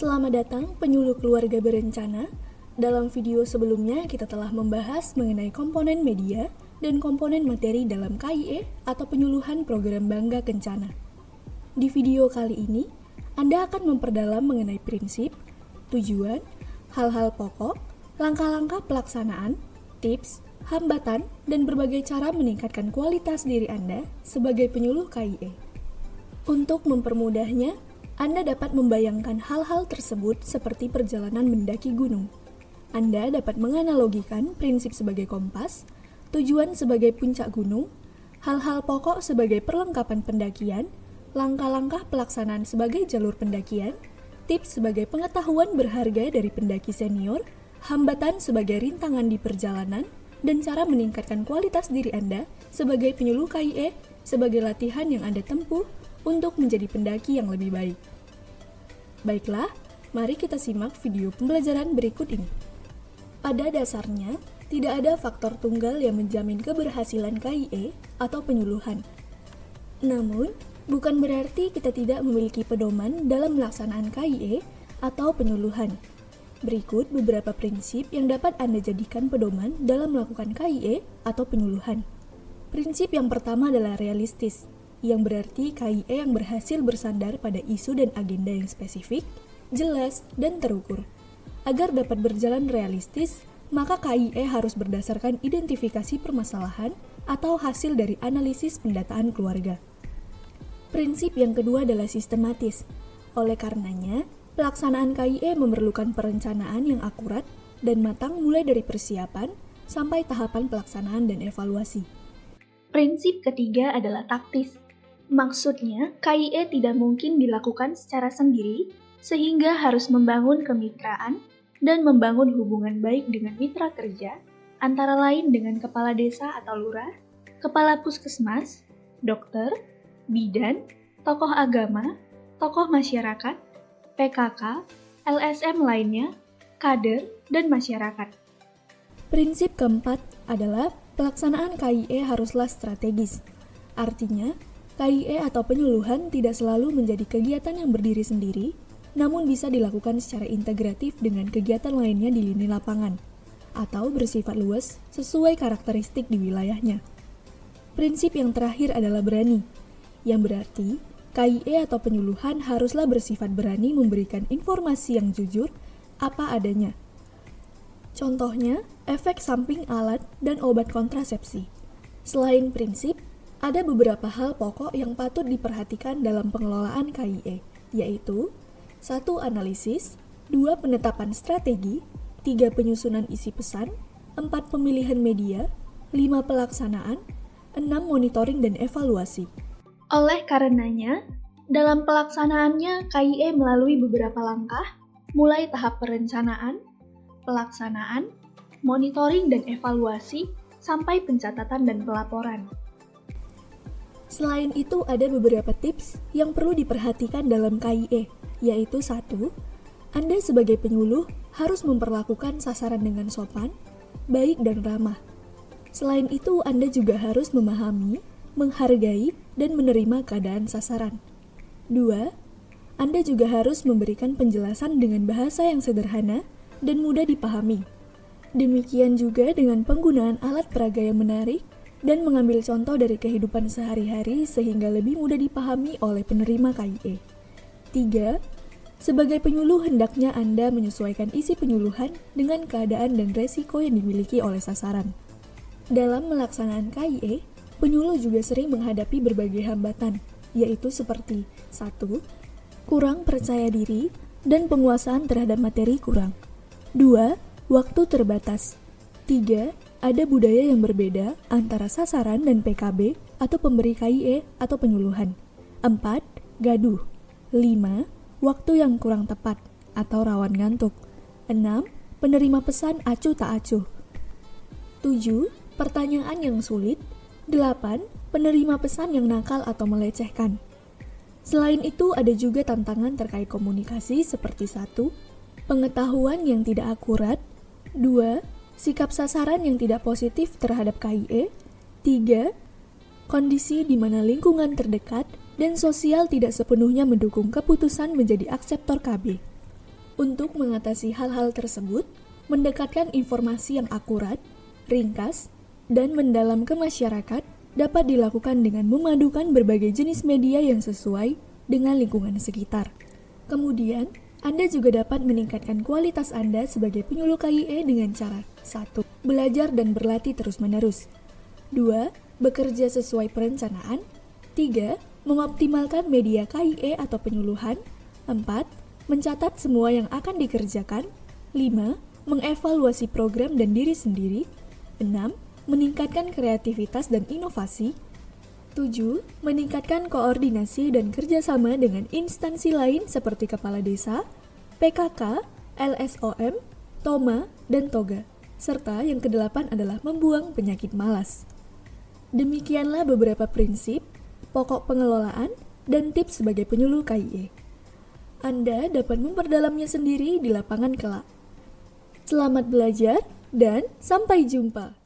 Selamat datang penyuluh keluarga berencana. Dalam video sebelumnya kita telah membahas mengenai komponen media dan komponen materi dalam KIE atau penyuluhan program Bangga Kencana. Di video kali ini, Anda akan memperdalam mengenai prinsip, tujuan, hal-hal pokok, langkah-langkah pelaksanaan, tips, hambatan, dan berbagai cara meningkatkan kualitas diri Anda sebagai penyuluh KIE. Untuk mempermudahnya, Anda dapat membayangkan hal-hal tersebut seperti perjalanan mendaki gunung. Anda dapat menganalogikan prinsip sebagai kompas, tujuan sebagai puncak gunung, hal-hal pokok sebagai perlengkapan pendakian, langkah-langkah pelaksanaan sebagai jalur pendakian, tips sebagai pengetahuan berharga dari pendaki senior, hambatan sebagai rintangan di perjalanan, dan cara meningkatkan kualitas diri Anda sebagai penyuluh KIE sebagai latihan yang Anda tempuh untuk menjadi pendaki yang lebih baik. Baiklah, mari kita simak video pembelajaran berikut ini. Pada dasarnya, tidak ada faktor tunggal yang menjamin keberhasilan KIE atau penyuluhan. Namun, bukan berarti kita tidak memiliki pedoman dalam melaksanaan KIE atau penyuluhan. Berikut beberapa prinsip yang dapat Anda jadikan pedoman dalam melakukan KIE atau penyuluhan. Prinsip yang pertama adalah realistis, yang berarti KIE yang berhasil bersandar pada isu dan agenda yang spesifik, jelas, dan terukur. Agar dapat berjalan realistis, maka KIE harus berdasarkan identifikasi permasalahan atau hasil dari analisis pendataan keluarga. Prinsip yang kedua adalah sistematis. Oleh karenanya, pelaksanaan KIE memerlukan perencanaan yang akurat dan matang mulai dari persiapan sampai tahapan pelaksanaan dan evaluasi. Prinsip ketiga adalah taktis. Maksudnya, KIE tidak mungkin dilakukan secara sendiri, sehingga harus membangun kemitraan dan membangun hubungan baik dengan mitra kerja, antara lain dengan kepala desa atau lurah, kepala puskesmas, dokter, bidan, tokoh agama, tokoh masyarakat, PKK, LSM lainnya, kader, dan masyarakat. Prinsip keempat adalah pelaksanaan KIE haruslah strategis. Artinya, KIE atau penyuluhan tidak selalu menjadi kegiatan yang berdiri sendiri, namun bisa dilakukan secara integratif dengan kegiatan lainnya di lini lapangan, atau bersifat luas sesuai karakteristik di wilayahnya. Prinsip yang terakhir adalah berani, yang berarti KIE atau penyuluhan haruslah bersifat berani memberikan informasi yang jujur apa adanya. Contohnya, efek samping alat dan obat kontrasepsi. Selain prinsip, ada beberapa hal pokok yang patut diperhatikan dalam pengelolaan KIE, yaitu 1. Analisis, 2. Penetapan strategi, 3. Penyusunan isi pesan, 4. Pemilihan media, 5. Pelaksanaan, 6. Monitoring dan evaluasi. Oleh karenanya, dalam pelaksanaannya KIE melalui beberapa langkah, mulai tahap perencanaan, pelaksanaan, monitoring dan evaluasi, sampai pencatatan dan pelaporan. Selain itu, ada beberapa tips yang perlu diperhatikan dalam KIE, yaitu 1. Anda sebagai penyuluh harus memperlakukan sasaran dengan sopan, baik dan ramah. Selain itu, Anda juga harus memahami, menghargai, dan menerima keadaan sasaran. 2. Anda juga harus memberikan penjelasan dengan bahasa yang sederhana dan mudah dipahami. Demikian juga dengan penggunaan alat peraga yang menarik dan mengambil contoh dari kehidupan sehari-hari sehingga lebih mudah dipahami oleh penerima KIE. 3. Sebagai penyuluh hendaknya Anda menyesuaikan isi penyuluhan dengan keadaan dan resiko yang dimiliki oleh sasaran. Dalam melaksanakan KIE, penyuluh juga sering menghadapi berbagai hambatan, yaitu seperti 1. Kurang percaya diri dan penguasaan terhadap materi kurang. 2. Waktu terbatas. 3. Ada budaya yang berbeda antara sasaran dan PKB atau pemberi KIE atau penyuluhan. 4. Gaduh. 5. Waktu yang kurang tepat atau rawan ngantuk. 6. Penerima pesan acuh tak acuh. 7. Pertanyaan yang sulit. 8. Penerima pesan yang nakal atau melecehkan. Selain itu, ada juga tantangan terkait komunikasi seperti 1. Pengetahuan yang tidak akurat. 2. Sikap sasaran yang tidak positif terhadap KIE. 3. Kondisi di mana lingkungan terdekat dan sosial tidak sepenuhnya mendukung keputusan menjadi akseptor KB. Untuk mengatasi hal-hal tersebut, mendekatkan informasi yang akurat, ringkas, dan mendalam ke masyarakat dapat dilakukan dengan memadukan berbagai jenis media yang sesuai dengan lingkungan sekitar. Kemudian, Anda juga dapat meningkatkan kualitas Anda sebagai penyuluh KIE dengan cara 1. Belajar dan berlatih terus-menerus. 2. Bekerja sesuai perencanaan. 3. Mengoptimalkan media KIE atau penyuluhan. 4. Mencatat semua yang akan dikerjakan. 5. Mengevaluasi program dan diri sendiri. 6. Meningkatkan kreativitas dan inovasi. 7. Meningkatkan koordinasi dan kerjasama dengan instansi lain seperti Kepala Desa, PKK, LSOM, TOMA, dan TOGA. Serta yang kedelapan adalah membuang penyakit malas. Demikianlah beberapa prinsip, pokok pengelolaan, dan tips sebagai penyuluh KIE. Anda dapat memperdalamnya sendiri di lapangan kelak. Selamat belajar dan sampai jumpa.